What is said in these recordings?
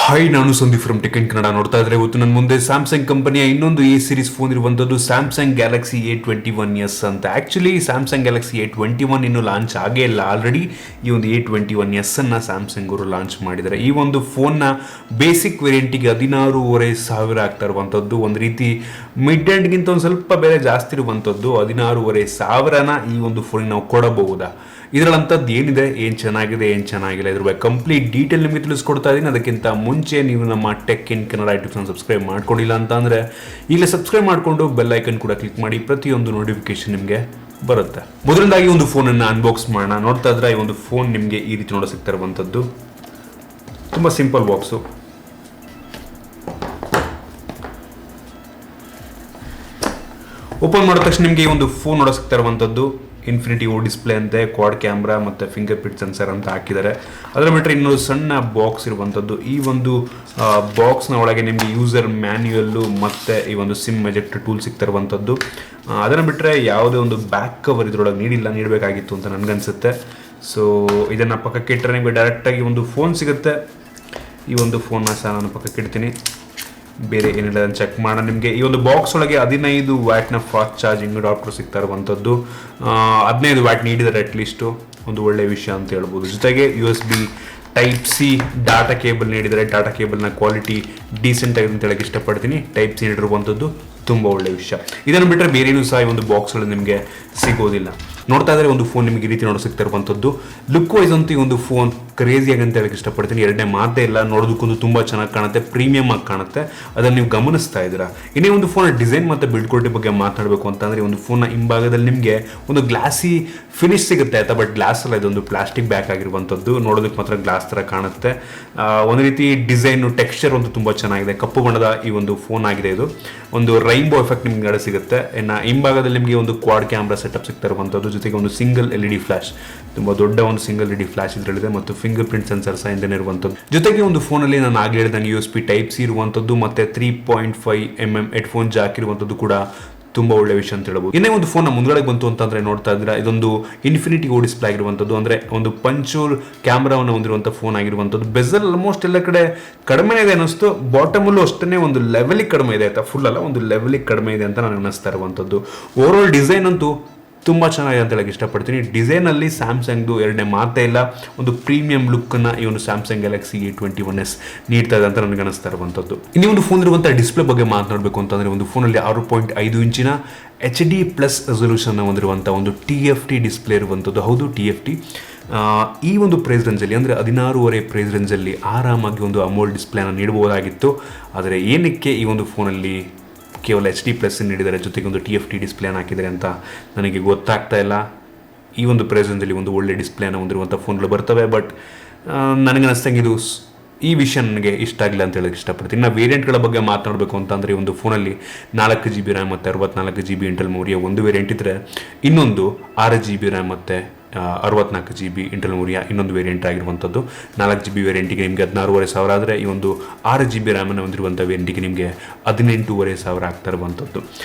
Hi, ನಾನು Sandeep from tech in Kannada. ನೋಡ್ತಾ ಇದ್ರೆ ಇವತ್ತು ನನ್ನ ಮುಂದೆ ಸ್ಯಾಮ್ಸಂಗ್ ಕಂಪನಿಯ ಇನ್ನೊಂದು ಎ ಸೀರೀಸ್ ಫೋನ್ ಇರುವಂಥದ್ದು ಸ್ಯಾಮ್ಸಂಗ್ ಗ್ಯಾಲಕ್ಸಿ A21s ಅಂತ. ಆ್ಯಕ್ಚುಲಿ ಸ್ಯಾಮ್ಸಂಗ್ ಗ್ಯಾಲಕ್ಸಿ A21 ಇನ್ನೂ ಲಾಂಚ್ ಆಗೇ ಇಲ್ಲ. ಆಲ್ರೆಡಿ ಈ ಒಂದು A21s ಅನ್ನು ಸ್ಯಾಮ್ಸಂಗ್ ಅವರು ಲಾಂಚ್ ಮಾಡಿದ್ದಾರೆ. ಈ ಒಂದು ಫೋನ್ನ ಬೇಸಿಕ್ ವೇರಿಯಂಟಿಗೆ 16,500 ಆಗ್ತಾ ಇರುವಂಥದ್ದು. ಒಂದು ರೀತಿ ಮಿಡ್ ಎಂಡ್ಗಿಂತ ಒಂದು ಸ್ವಲ್ಪ ಬೆಲೆ ಜಾಸ್ತಿ ಇರುವಂಥದ್ದು. 16,500ನ ಈ ಒಂದು ಫೋನಿಗೆ ನಾವು ಕೊಡಬಹುದಾ? ಇದರಲ್ಲಂಥದ್ದು ಏನಿದೆ, ಏನು ಚೆನ್ನಾಗಿದೆ, ಏನು ಚೆನ್ನಾಗಿಲ್ಲ, ಇದ್ರ ಬಗ್ಗೆ ಕಂಪ್ಲೀಟ್ ಡೀಟೇಲ್ ನಿಮಗೆ ತಿಳಿಸ್ಕೊಡ್ತಾ ಇದ್ದೀನಿ. ಅದಕ್ಕಿಂತ ಮುಂಚೆ ನೀವು ನಮ್ಮ ಟೆಕ್ ಇನ್ ಕನ್ನಡ ಯೂಟ್ಯೂಬ್ನ ಸಬ್ಸ್ಕ್ರೈಬ್ ಮಾಡ್ಕೊಂಡಿಲ್ಲ ಅಂತ ಅಂದರೆ ಈಗಲೇ ಸಬ್ಸ್ಕ್ರೈಬ್ ಮಾಡಿಕೊಂಡು ಬೆಲ್ ಐಕನ್ ಕೂಡ ಕ್ಲಿಕ್ ಮಾಡಿ. ಪ್ರತಿಯೊಂದು ನೋಟಿಫಿಕೇಶನ್ ನಿಮಗೆ ಬರುತ್ತೆ. ಮೊದಲನೇದಾಗಿ ಒಂದು ಫೋನನ್ನು ಅನ್ಬಾಕ್ಸ್ ಮಾಡೋಣ. ನೋಡ್ತಾ ಇದ್ರೆ ಈ ಒಂದು ಫೋನ್ ನಿಮಗೆ ಈ ರೀತಿ ನೋಡೋ ಸಿಗ್ತಾ ಇರುವಂಥದ್ದು. ತುಂಬ ಸಿಂಪಲ್ ಬಾಕ್ಸು. ಓಪನ್ ಮಾಡಿದ ತಕ್ಷಣ ನಿಮಗೆ ಈ ಒಂದು ಫೋನ್ ನೋಡೋ ಸಿಗ್ತಾ ಇರುವಂಥದ್ದು ಇನ್ಫಿನಿಟಿ ಓ ಡಿಸ್ಪ್ಲೇ ಅಂತೆ, ಕ್ವಾಡ್ ಕ್ಯಾಮ್ರಾ ಮತ್ತು ಫಿಂಗರ್ ಪ್ರಿಂಟ್ ಸೆನ್ಸರ್ ಅಂತ ಹಾಕಿದ್ದಾರೆ. ಅದರ ಬಿಟ್ಟರೆ ಇನ್ನೊಂದು ಸಣ್ಣ ಬಾಕ್ಸ್ ಇರುವಂಥದ್ದು. ಈ ಒಂದು ಬಾಕ್ಸ್ನ ಒಳಗೆ ನಿಮಗೆ ಯೂಸರ್ ಮ್ಯಾನ್ಯುಯಲ್ಲು ಮತ್ತು ಈ ಒಂದು ಸಿಮ್ ಎಜೆಕ್ಟ್ ಟೂಲ್ ಸಿಗ್ತಾ ಇರುವಂಥದ್ದು. ಅದನ್ನು ಬಿಟ್ಟರೆ ಯಾವುದೇ ಒಂದು ಬ್ಯಾಕ್ ಕವರ್ ಇದರೊಳಗೆ ನೀಡಬೇಕಾಗಿತ್ತು ಅಂತ ನನಗನ್ಸುತ್ತೆ. ಸೊ ಇದನ್ನು ಪಕ್ಕಕ್ಕೆ ಇಟ್ಟರೆ ನಿಮಗೆ ಡೈರೆಕ್ಟಾಗಿ ಒಂದು ಫೋನ್ ಸಿಗುತ್ತೆ. ಈ ಒಂದು ಫೋನ್ನ ಸಹ ನಾನು ಪಕ್ಕಕ್ಕೆ ಇಡ್ತೀನಿ. ಬೇರೆ ಏನಿಲ್ಲ ಅದನ್ನು ಚೆಕ್ ಮಾಡೋಣ. ನಿಮಗೆ ಈ ಒಂದು ಬಾಕ್ಸ್ ಒಳಗೆ 15 ವ್ಯಾಟ್ನ ಫಾಸ್ಟ್ ಚಾರ್ಜಿಂಗ್ ಅಡಾಪ್ಟರ್ ಸಿಗ್ತಾ ಇರುವಂಥದ್ದು. 15 ವ್ಯಾಟ್ ನೀಡಿದರೆ ಅಟ್ಲೀಸ್ಟು ಒಂದು ಒಳ್ಳೆಯ ವಿಷಯ ಅಂತ ಹೇಳ್ಬೋದು. ಜೊತೆಗೆ USB Type-C ಡಾಟಾ ಕೇಬಲ್ ನೀಡಿದರೆ ಡಾಟಾ ಕೇಬಲ್ನ ಕ್ವಾಲಿಟಿ ಡೀಸೆಂಟ್ ಆಗಿದೆ ಅಂತ ಹೇಳಕ್ಕೆ ಇಷ್ಟಪಡ್ತೀನಿ. Type-C ನೀಡಿರುವಂಥದ್ದು ತುಂಬ ಒಳ್ಳೆಯ ವಿಷಯ. ಇದನ್ನು ಬಿಟ್ಟರೆ ಬೇರೇನೂ ಸಹ ಈ ಒಂದು ಬಾಕ್ಸ್ಗಳು ನಿಮಗೆ ಸಿಗೋದಿಲ್ಲ. ನೋಡ್ತಾ ಇದ್ದರೆ ಒಂದು ಫೋನ್ ನಿಮಗೆ ಈ ರೀತಿ ನೋಡೋ ಸಿಗ್ತಾ ಇರುವಂಥದ್ದು. ಲುಕ್ ವೈಸ್ ಅಂತೂ ಈ ಒಂದು ಫೋನ್ ಕ್ರೇಜಿಯಾಗಿ ಅಂತ ಹೇಳಕ್ಕೆ ಇಷ್ಟಪಡ್ತೀನಿ. ಎರಡನೇ ಮಾತೇ ಇಲ್ಲ. ನೋಡೋದಕ್ಕೊಂದು ತುಂಬ ಚೆನ್ನಾಗಿ ಕಾಣುತ್ತೆ, ಪ್ರೀಮಿಯಮ್ ಆಗಿ ಕಾಣುತ್ತೆ. ಅದನ್ನು ನೀವು ಗಮನಿಸ್ತಾ ಇದ್ದೀರಾ. ಇನ್ನೇ ಒಂದು ಫೋನ್ ಡಿಸೈನ್ ಮತ್ತು ಬಿಲ್ಡ್ ಕ್ವಾಲಿಟಿ ಬಗ್ಗೆ ಮಾತಾಡಬೇಕು ಅಂತಂದರೆ ಒಂದು ಫೋನ್ನ ಹಿಂಭಾಗದಲ್ಲಿ ನಿಮಗೆ ಒಂದು ಗ್ಲಾಸಿ ಫಿನಿಶ್ ಸಿಗುತ್ತೆ ಆಯ್ತಾ. ಬಟ್ ಗ್ಲಾಸ್ ಅಲ್ಲ, ಇದೊಂದು ಪ್ಲಾಸ್ಟಿಕ್ ಬ್ಯಾಕ್ ಆಗಿರುವಂಥದ್ದು. ನೋಡೋದಕ್ಕೆ ಮಾತ್ರ ಗ್ಲಾಸ್ ಥರ ಕಾಣುತ್ತೆ. ಒಂದು ರೀತಿ ಡಿಸೈನು ಟೆಕ್ಸ್ಚರ್ ಒಂದು ತುಂಬ ಚೆನ್ನಾಗಿದೆ. ಕಪ್ಪು ಬಣ್ಣದ ಈ ಒಂದು ಫೋನ್ ಆಗಿದೆ. ಇದು ಒಂದು ರೈನ್ಬೋ ಎಫೆಕ್ಟ್ ನಿಮ್ಗೆ ಸಿಗುತ್ತೆ. ಇನ್ನು ಹಿಂಭಾಗದಲ್ಲಿ ನಿಮಗೆ ಒಂದು ಕ್ವಾಡ್ ಕ್ಯಾಮ್ರಾ ಸೆಟಪ್ ಸಿಗ್ತಾ ಇರುವಂಥದ್ದು. ಜೊತೆಗೆ ಒಂದು ಸಿಂಗಲ್ LED ಫ್ಲಾಶ್, ತುಂಬ ದೊಡ್ಡ ಒಂದು ಸಿಂಗಲ್ LED ಫ್ಲಾಶ್ ಇದರಲ್ಲಿದೆ ಮತ್ತು ಫಿಂಗರ್ ಪ್ರಿಂಟ್ ಸೆನ್ಸರ್ ಸಹ ಹಿಂದೆ ಇರುವಂಥದ್ದು. ಜೊತೆಗೆ ಒಂದು ಫೋನಲ್ಲಿ ನಾನು ಆಗಲೇ ಹೇಳಿದಂಗೆ USB Type-C ಇರುವಂಥದ್ದು ಮತ್ತು 3.5mm ಹೆಡ್ಫೋನ್ ಜಾಕ್ ಇರುವಂಥದ್ದು ಕೂಡ ತುಂಬ ಒಳ್ಳೆ ವಿಷಯ ಅಂತ ಹೇಳ್ಬೋದು. ಇನ್ನೇ ಒಂದು ಫೋನ್ ಮುಂದ್ಗಡೆ ಬಂತು ಅಂತಂದರೆ ನೋಡ್ತಾ ಇದ್ದೀರಾ, ಇದೊಂದು ಇನ್ಫಿನಿಟಿ ಓ ಡಿಸ್ಪ್ಲೇ ಆಗಿರುವಂಥದ್ದು. ಅಂದರೆ ಒಂದು ಪಂಚೋಲ್ ಕ್ಯಾಮ್ರಾವನ್ನು ಹೊಂದಿರುವಂಥ ಫೋನ್ ಆಗಿರುವಂಥದ್ದು. ಬೆಸಲ್ ಆಲ್ಮೋಸ್ಟ್ ಎಲ್ಲ ಕಡೆ ಕಡಿಮೆ ಇದೆ ಅನ್ನಿಸ್ತು. ಬಾಟಮಲ್ಲೂ ಅಷ್ಟೇ ಒಂದು ಲೆವೆಲಿಗೆ ಕಡಿಮೆ ಇದೆ ಆಯ್ತಾ. ಫುಲ್ ಅಲ್ಲ, ಒಂದು ಲೆವೆಲಿಗೆ ಕಡಿಮೆ ಇದೆ ಅಂತ ನನಗೆ ಅನ್ನಿಸ್ತಾ ಇರುವಂಥದ್ದು. ಓವರ್ ಆಲ್ ಡಿಸೈನ್ ಅಂತೂ ತುಂಬ ಚೆನ್ನಾಗಿದೆ ಅಂತ ಹೇಳಕ್ಕೆ ಇಷ್ಟಪಡ್ತೀನಿ. ಡಿಸೈನಲ್ಲಿ ಸ್ಯಾಮ್ಸಂಗ್ದು ಎರಡನೇ ಮಾತೇ ಇಲ್ಲ. ಒಂದು ಪ್ರೀಮಿಯಂ ಲುಕ್ಕನ್ನು ಈ ಒಂದು ಸ್ಯಾಮ್ಸಂಗ್ ಗ್ಯಾಲಕ್ಸಿ A21s ನೀಡ್ತಾ ಇದೆ ಅಂತ ನನಗೆ ಅನಿಸ್ತಾ ಇರುವಂಥದ್ದು. ಇನ್ನೂ ಒಂದು ಫೋನ್ ಇರುವಂಥ ಡಿಸ್ಪ್ಲೇ ಬಗ್ಗೆ ಮಾತನಾಡಬೇಕು ಅಂತಂದರೆ ಒಂದು ಫೋನಲ್ಲಿ 6.5 ಇಂಚಿನ HD+ ರೆಸೊಲ್ಯೂಷನ್ ಹೊಂದಿರುವಂಥ ಒಂದು TFT ಡಿಸ್ಪ್ಲೇ ಇರುವಂಥದ್ದು. ಹೌದು, TFT. ಈ ಒಂದು ಪ್ರೈಸ್ ರೇಂಜಲ್ಲಿ ಅಂದರೆ 16,500 ಪ್ರೈಸ್ ರೇಂಜಲ್ಲಿ ಆರಾಮಾಗಿ ಒಂದು ಅಮೋಲ್ಡ್ ಡಿಸ್ಪ್ಲೇನ ನೀಡಬಹುದಾಗಿತ್ತು. ಆದರೆ ಏನಕ್ಕೆ ಈ ಒಂದು ಫೋನಲ್ಲಿ ಕೇವಲ HD+ ನೀಡಿದ್ದಾರೆ, ಜೊತೆಗೆ ಒಂದು TFT ಡಿಸ್ಪ್ಲೇನ ಹಾಕಿದ್ದಾರೆ ಅಂತ ನನಗೆ ಗೊತ್ತಾಗ್ತಾ ಇಲ್ಲ. ಈ ಒಂದು ಪ್ರೈಸ್ ರೇಂಜಲ್ಲಿ ಒಂದು ಒಳ್ಳೆ ಡಿಸ್ಪ್ಲೇನ ಹೊಂದಿರುವಂಥ ಫೋನ್ಗಳು ಬರ್ತವೆ. ಬಟ್ ನನಗೆ ಅನಿಸ್ತಂಗೆ ಇದು ಈ ವಿಷಯ ನನಗೆ ಇಷ್ಟ ಆಗಿಲ್ಲ ಅಂತ ಹೇಳಕ್ಕೆ ಇಷ್ಟಪಡ್ತೀನಿ. ನಾವು ವೇರಿಯಂಟ್ಗಳ ಬಗ್ಗೆ ಮಾತನಾಡಬೇಕು ಅಂತಂದರೆ ಒಂದು ಫೋನಲ್ಲಿ 4GB ರ್ಯಾಮ್ ಮತ್ತು 64GB ಇಂಟೆಲ್ ಮೆಮೊರಿಯ ಒಂದು ವೇರಿಯಂಟ್ ಇದ್ದರೆ, ಇನ್ನೊಂದು 6GB ರ್ಯಾಮ್ ಮತ್ತು 64GB ಇಂಟೆಲ್ ಮೆಮೊರಿಯ ಇನ್ನೊಂದು ವೇರಿಯಂಟ್ ಆಗಿರುವಂಥದ್ದು. 4GB ವೇರಿಯಂಟಿಗೆ ನಿಮಗೆ 16,500 ಆದರೆ ಈ ಒಂದು 6GB ರ್ಯಾಮನ್ನು ಹೊಂದಿರುವಂಥ ವೇರಿಯಂಟಿಗೆ ನಿಮಗೆ 18,500 ಆಗ್ತಾ ಇರುವಂಥದ್ದು.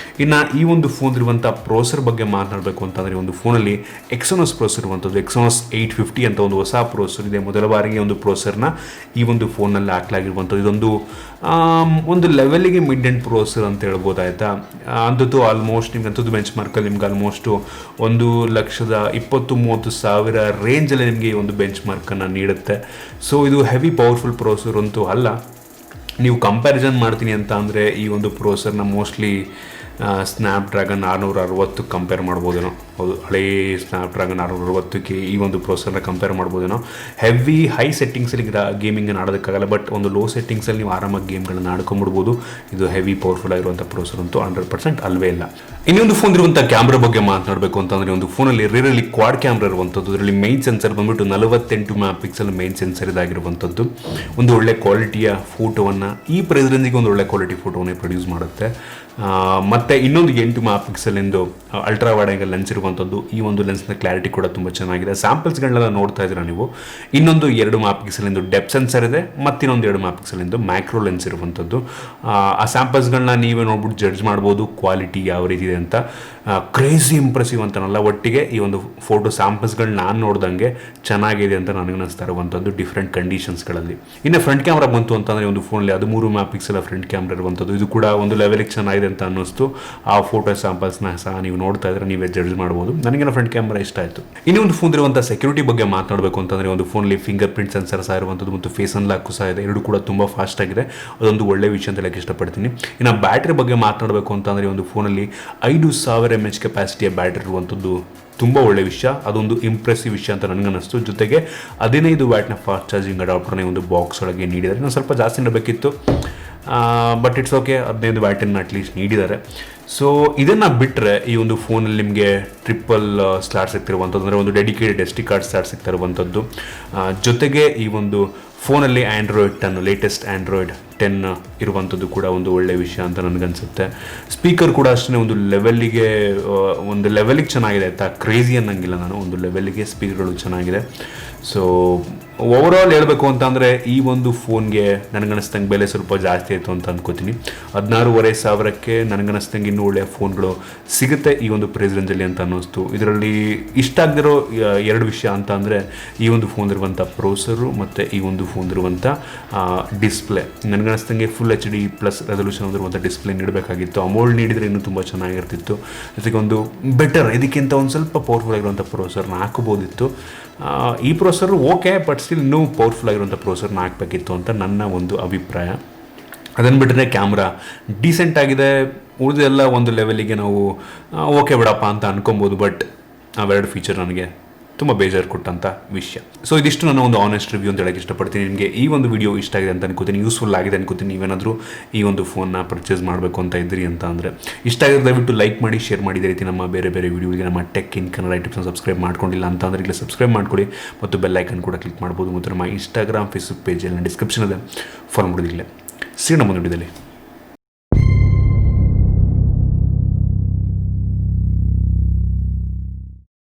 ಇನ್ನು ಈ ಒಂದು ಫೋನ್ ಇರುವಂಥ ಪ್ರೋಸೆಸರ್ ಬಗ್ಗೆ ಮಾತನಾಡಬೇಕು ಅಂತಂದರೆ ಒಂದು ಫೋನಲ್ಲಿ Exynos ಪ್ರೋಸೆಸರ್ ಇರುವಂಥದ್ದು. Exynos 850 ಅಂತ ಒಂದು ಹೊಸ ಪ್ರೋಸೆಸರ್ ಇದೆ. ಮೊದಲ ಬಾರಿಗೆ ಒಂದು ಪ್ರೋಸೆಸರ್ನ ಈ ಒಂದು ಫೋನಲ್ಲಿ ಹಾಕಲಾಗಿರುವಂಥದ್ದು. ಇದೊಂದು ಒಂದು ಲೆವೆಲಿಗೆ ಮಿಡ್ ಎಂಡ್ ಪ್ರೋಸೆಸರ್ ಅಂತ ಹೇಳ್ಬೋದಾಯ್ತಾ. ಅಂಥದ್ದು ಆಲ್ಮೋಸ್ಟ್ ನಿಮ್ಗೆ ಅಂಥದ್ದು ಬೆಂಚ್ ಮಾರ್ಕಲ್ಲಿ ನಿಮ್ಗೆ ಆಲ್ಮೋಸ್ಟು 1,20,000-30,000 ರೇಂಜಲ್ಲಿ ನಿಮಗೆ ಈ ಒಂದು ಬೆಂಚ್ ಮಾರ್ಕನ್ನು ನೀಡುತ್ತೆ. ಸೊ ಇದು ಹೆವಿ ಪವರ್ಫುಲ್ ಪ್ರೋಸೆಸರ್ ಅಂತೂ ಅಲ್ಲ. ನೀವು ಕಂಪ್ಯಾರಿಸನ್ ಮಾಡ್ತೀನಿ ಅಂತ ಅಂದರೆ ಈ ಒಂದು ಪ್ರೋಸೆಸರ್ನ ಮೋಸ್ಟ್ಲಿ ಸ್ನ್ಯಾಪ್ಡ್ರ್ಯಾಗನ್ 660 ಕಂಪೇರ್ ಮಾಡ್ಬೋದೇನೋ. ಹೌದು, ಹಳೇ ಸ್ನ್ಯಾಪ್ಡ್ರ್ಯಾಗನ್ 660ಕ್ಕೆ ಈ ಒಂದು ಪ್ರೋಸೆಸರ್ನ ಕಂಪೇರ್ ಮಾಡ್ಬೋದೇನೋ. ಹೆವಿ ಹೈ ಸೆಟ್ಟಿಂಗ್ಸಲ್ಲಿ ಗೇಮಿಂಗನ್ನು ಆಡೋದಕ್ಕಾಗಲ್ಲ. ಬಟ್ ಒಂದು ಲೋ ಸೆಟ್ಟಿಂಗ್ಸಲ್ಲಿ ನೀವು ಆರಾಮಾಗಿ ಗೇಮ್ಗಳನ್ನ ಆಡ್ಕೊಂಡ್ಬಿಡ್ಬೋದು. ಇದು ಹೆವಿ ಪವರ್ಫುಲ್ ಆಗಿರುವಂಥ ಪ್ರೋಸೆಸರ್ ಅಂತೂ 100% ಅಲ್ವೇ ಇಲ್ಲ. ಇನ್ನೊಂದು ಫೋನ್ ಇರುವಂಥ ಕ್ಯಾಮ್ರಾ ಬಗ್ಗೆ ಮಾತನಾಡಬೇಕು ಅಂತಂದರೆ ಒಂದು ಫೋನಲ್ಲಿ ರೇರಲ್ಲಿ ಕ್ವಾಡ್ ಕ್ಯಾಮ್ರಾ ಇರುವಂಥದ್ದು. ಇದರಲ್ಲಿ ಮೈನ್ ಸೆನ್ಸರ್ ಬಂದ್ಬಿಟ್ಟು 48 MP ಮೈನ್ ಸೆನ್ಸರ್ ಇದಾಗಿರುವಂಥದ್ದು. ಒಂದು ಒಳ್ಳೆ ಕ್ವಾಲಿಟಿಯ ಫೋಟೋವನ್ನು ಈ ಪ್ರೈಸ್ ರೇಂಜಿಗೆ ಒಂದು ಒಳ್ಳೆ ಕ್ವಾಲಿಟಿ ಫೋಟೋವನ್ನೇ ಪ್ರೊಡ್ಯೂಸ್ ಮಾಡುತ್ತೆ. ಮತ್ತು ಇನ್ನೊಂದು 8 ಮೆಗಾಪಿಕ್ಸೆಲಿಂದು ಅಲ್ಟ್ರಾ ವೈಡ್ ಆಂಗಲ್ ಲೆನ್ಸ್ ಇರುವಂಥದ್ದು. ಈ ಒಂದು ಲೆನ್ಸ್ನ ಕ್ಲಾರಿಟಿ ಕೂಡ ತುಂಬ ಚೆನ್ನಾಗಿದೆ. ಸ್ಯಾಂಪಲ್ಸ್ಗಳನ್ನೆಲ್ಲ ನೋಡ್ತಾ ಇದ್ದೀರಾ ನೀವು. ಇನ್ನೊಂದು 2 ಮೆಗಾಪಿಕ್ಸೆಲಿಂದು ಡೆಪ್ ಸೆನ್ಸರ್ ಇದೆ, ಮತ್ತಿನ್ನೊಂದು 2 ಮೆಗಾಪಿಕ್ಸೆಲಿಂದು ಮ್ಯಾಕ್ರೋ ಲೆನ್ಸ್ ಇರುವಂಥದ್ದು. ಆ ಸ್ಯಾಂಪಲ್ಸ್ಗಳನ್ನ ನೀವೇ ನೋಡ್ಬಿಟ್ಟು ಜಡ್ಜ್ ಮಾಡ್ಬೋದು ಕ್ವಾಲಿಟಿ ಯಾವ ರೀತಿ ಇದೆ ಅಂತ. ಕ್ರೇಜಿ ಇಂಪ್ರೆಸಿವ್ ಅಂತನಲ್ಲ, ಒಟ್ಟಿಗೆ ಈ ಒಂದು ಫೋಟೋ ಸ್ಯಾಂಪಲ್ಸ್ಗಳು ನಾನು ನೋಡ್ದಂಗೆ ಚೆನ್ನಾಗಿದೆ ಅಂತ ನನಗೆ ಅನ್ನಿಸ್ತಾ ಇರುವಂಥದ್ದು ಡಿಫ್ರೆಂಟ್ ಕಂಡೀಷನ್ಸ್ಗಳಲ್ಲಿ. ಇನ್ನು ಫ್ರಂಟ್ ಕ್ಯಾಮ್ರಾ ಬಂತು ಅಂತಂದರೆ ಒಂದು ಫೋನಲ್ಲಿ ಅದು 3 ಮೆಗಾಪಿಕ್ಸೆಲ್ ಫ್ರಂಟ್ ಕ್ಯಾಮ್ರಾ ಇರುವಂಥದ್ದು. ಇದು ಕೂಡ ಒಂದು ಲೆವೆಲಿಗೆ ಚೆನ್ನಾಗಿದೆ ಅಂತ ಅನ್ನಿಸ್ತು. ಆ ಫೋಟೋ ಸ್ಯಾಂಪಲ್ಸ್ನ ಸಹ ನೀವು ನೋಡ್ತಾ ಇದ್ರೆ ನೀವೇ ಜಡ್ಜ್ ಮಾಡ್ಬೋದು. ನನಗೇನೋ ಫ್ರಂಟ್ ಕ್ಯಾಮ್ರಾ ಇಷ್ಟ ಆಯಿತು. ಇನ್ನೊಂದು ಫೋನ್ ಇರುವಂಥ ಸೆಕ್ಯೂರಿಟಿ ಬಗ್ಗೆ ಮಾತನಾಡಬೇಕು ಅಂತಂದರೆ ಒಂದು ಫೋನಲ್ಲಿ ಫಿಂಗರ್ ಪ್ರಿಂಟ್ ಸೆನ್ಸರ್ ಸಹ ಇರುವಂಥದ್ದು ಮತ್ತು ಫೇಸ್ ಅನ್ಲಾಕು ಸಹ ಇದೆ. ಎರಡು ಕೂಡ ತುಂಬ ಫಾಸ್ಟ್ ಆಗಿದೆ. ಅದೊಂದು ಒಳ್ಳೆ ವಿಷಯ ಅಂತ ಹೇಳಕ್ಕೆ ಇಷ್ಟಪಡ್ತೀನಿ. ಇನ್ನು ಬ್ಯಾಟ್ರಿ ಬಗ್ಗೆ ಮಾತನಾಡಬೇಕು ಅಂತಂದರೆ ಒಂದು ಫೋನಲ್ಲಿ 5000 mAh ಕೆಪಾಸಿಟಿಯ ಬ್ಯಾಟ್ರಿ ಇರುವಂಥದ್ದು ತುಂಬ ಒಳ್ಳೆ ವಿಷಯ. ಅದೊಂದು ಇಂಪ್ರೆಸಿವ್ ವಿಷಯ ಅಂತ ನನಗನ್ನಿಸ್ತು. ಜೊತೆಗೆ 15 ವ್ಯಾಟ್ನ ಫಾಸ್ಟ್ ಚಾರ್ಜಿಂಗ್ ಅಡಾಪ್ಟರ್ನ ಒಂದು ಬಾಕ್ಸ್ ಒಳಗೆ ನೀಡಿದ್ದಾರೆ. ಇನ್ನೂ ಸ್ವಲ್ಪ ಜಾಸ್ತಿ ನೀಡಬೇಕಿತ್ತು, ಬಟ್ ಇಟ್ಸ್ ಓಕೆ. 15 ವ್ಯಾಟನ್ನು ಅಟ್ಲೀಸ್ಟ್ ನೀಡಿದ್ದಾರೆ. ಸೊ ಇದನ್ನು ಬಿಟ್ಟರೆ ಈ ಒಂದು ಫೋನಲ್ಲಿ ನಿಮಗೆ ಟ್ರಿಪಲ್ ಸ್ಲಾಟ್ ಸಿಗ್ತಿರುವಂಥದ್ದು, ಅಂದರೆ ಒಂದು ಡೆಡಿಕೇಟೆಡ್ SD ಕಾರ್ಡ್ ಸ್ಲಾಟ್ ಸಿಗ್ತಿರುವಂಥದ್ದು. ಜೊತೆಗೆ ಈ ಒಂದು ಫೋನಲ್ಲಿ ಆ್ಯಂಡ್ರಾಯ್ಡ್ 10 ಲೇಟೆಸ್ಟ್ ಆ್ಯಂಡ್ರಾಯ್ಡ್ 10 ಇರುವಂಥದ್ದು ಕೂಡ ಒಂದು ಒಳ್ಳೆಯ ವಿಷಯ ಅಂತ ನನಗನ್ಸುತ್ತೆ. ಸ್ಪೀಕರ್ ಕೂಡ ಅಷ್ಟೇ ಒಂದು ಲೆವೆಲಿಗೆ ಚೆನ್ನಾಗಿದೆ ಆಯಿತಾ. ಕ್ರೇಜಿ ಅನ್ನಂಗಿಲ್ಲ ನಾನು, ಒಂದು ಲೆವೆಲಿಗೆ ಸ್ಪೀಕರ್ಗಳು ಚೆನ್ನಾಗಿದೆ. ಸೊ ಓವರಾಲ್ ಹೇಳಬೇಕು ಅಂತ ಅಂದರೆ ಈ ಒಂದು ಫೋನ್ಗೆ ನನಗನ್ನಿಸ್ದಂಗೆ ಬೆಲೆ ಸ್ವಲ್ಪ ಜಾಸ್ತಿ ಆಯಿತು ಅಂತ ಅಂದ್ಕೋತೀನಿ. 16,500ಕ್ಕೆ ನನಗನ್ನಿಸ್ದಂಗೆ ಇನ್ನೂ ಒಳ್ಳೆಯ ಫೋನ್ಗಳು ಸಿಗುತ್ತೆ ಈ ಒಂದು ಪ್ರೈಸ್ ರೇಂಜಲ್ಲಿ ಅಂತ ಅನ್ನಿಸ್ತು. ಇದರಲ್ಲಿ ಇಷ್ಟ ಆಗದಿರೋ 2 ವಿಷಯ ಅಂತ ಅಂದರೆ ಈ ಒಂದು ಫೋನ್ ಇರುವಂಥ ಪ್ರೊಸೆಸರು ಮತ್ತು ಈ ಒಂದು ಫೋನ್ ಇರುವಂಥ ಡಿಸ್ಪ್ಲೇ. ನನಗನ್ನಿಸ್ದಂಗೆ ಫುಲ್ HD+ ರೆಸಲ್ಯೂಷನ್ ಹೊಂದಿರುವಂಥ ಡಿಸ್ಪ್ಲೇ ನೀಡಬೇಕಾಗಿತ್ತು. ಅಮೋಲ್ಡ್ ನೀಡಿದರೆ ಇನ್ನೂ ತುಂಬ ಚೆನ್ನಾಗಿರ್ತಿತ್ತು. ಜೊತೆಗೆ ಒಂದು ಬೆಟರ್ ಇದಕ್ಕಿಂತ ಒಂದು ಸ್ವಲ್ಪ ಪವರ್ಫುಲ್ ಆಗಿರುವಂಥ ಪ್ರೊಸೆಸರ್ನ ಹಾಕಬಹುದಿತ್ತು. ಈ ಪ್ರೊಸೆಸರ್ ಓಕೆ, ಬಟ್ ಸ್ಟಿಲ್ ಇನ್ನೂ ಪವರ್ಫುಲ್ ಆಗಿರುವಂಥ ಪ್ರೊಸೆಸರ್ನ ಹಾಕಬೇಕಿತ್ತು ಅಂತ ನನ್ನ ಒಂದು ಅಭಿಪ್ರಾಯ. ಅದನ್ನು ಬಿಟ್ಟರೆ ಕ್ಯಾಮ್ರಾ ಡೀಸೆಂಟ್ ಆಗಿದೆ. ಉಳಿದೆಲ್ಲ ಒಂದು ಲೆವೆಲಿಗೆ ನಾವು ಓಕೆ ಬಿಡಪ್ಪ ಅಂತ ಅನ್ಕೊಬೋದು. ಬಟ್ ಅವೆರಡು ಫೀಚರ್ ನನಗೆ ತುಂಬ ಬೇಜಾರು ಕೊಟ್ಟಂಥ ವಿಷಯ. ಸೊ ಇದಿಷ್ಟು ನನ್ನ ಒಂದು ಆನೆಸ್ಟ್ ರಿವ್ಯೂ ಅಂತ ಹೇಳಕ್ಕೆ ಇಷ್ಟಪಡ್ತೀನಿ. ನಿಮಗೆ ಈ ಒಂದು ವಿಡಿಯೋ ಇಷ್ಟ ಆಗಿದೆ ಅಂತ ಅನ್ಕೋತೀನಿ, ಯೂಸ್ಫುಲ್ ಆಗಿದೆ ಅನ್ಕೋತೀನಿ. ನೀವೇನಾದರೂ ಈ ಒಂದು ಫೋನ್ನ ಪರ್ಚೇಸ್ ಮಾಡಬೇಕು ಅಂತ ಇದ್ದೀರಿ ಅಂತ ಅಂದರೆ ಇಷ್ಟ ಆಗಿದ್ರೆ ದಯವಿಟ್ಟು ಲೈಕ್ ಮಾಡಿ, ಶೇರ್ ಮಾಡಿ. ಇದೇ ರೀತಿ ನಮ್ಮ ಬೇರೆ ಬೇರೆ ವಿಡಿಯೋಗೆ ನಮ್ಮ ಟೆಕ್ ಇನ್ ಕನ್ನಡ ಟಿಪ್ಸ್ನ ಸಬ್ಸ್ಕ್ರೈಬ್ ಮಾಡ್ಕೊಂಡಿಲ್ಲ ಅಂತ ಅಂದರೆ ಇಲ್ಲಿ ಸಬ್ಸ್ಕ್ರೈಬ್ ಮಾಡ್ಕೊಳ್ಳಿ ಮತ್ತು ಬೆಲ್ ಐಕನ್ ಕೂಡ ಕ್ಲಿಕ್ ಮಾಡ್ಬೋದು. ಮತ್ತು ನಮ್ಮ ಇನ್ಸ್ಟಾಗ್ರಾಮ್, ಫೇಸ್ಬುಕ್ ಪೇಜಲ್ಲಿ ಡಿಸ್ಕ್ರಿಪ್ಷನ್ ಇದೆ, ಫಾಲೋ ಮಾಡೋದಿಲ್ಲ. ಸಿಗೋಣ ಮುಂದೆ ವಿಡಿಯೋದಲ್ಲಿ.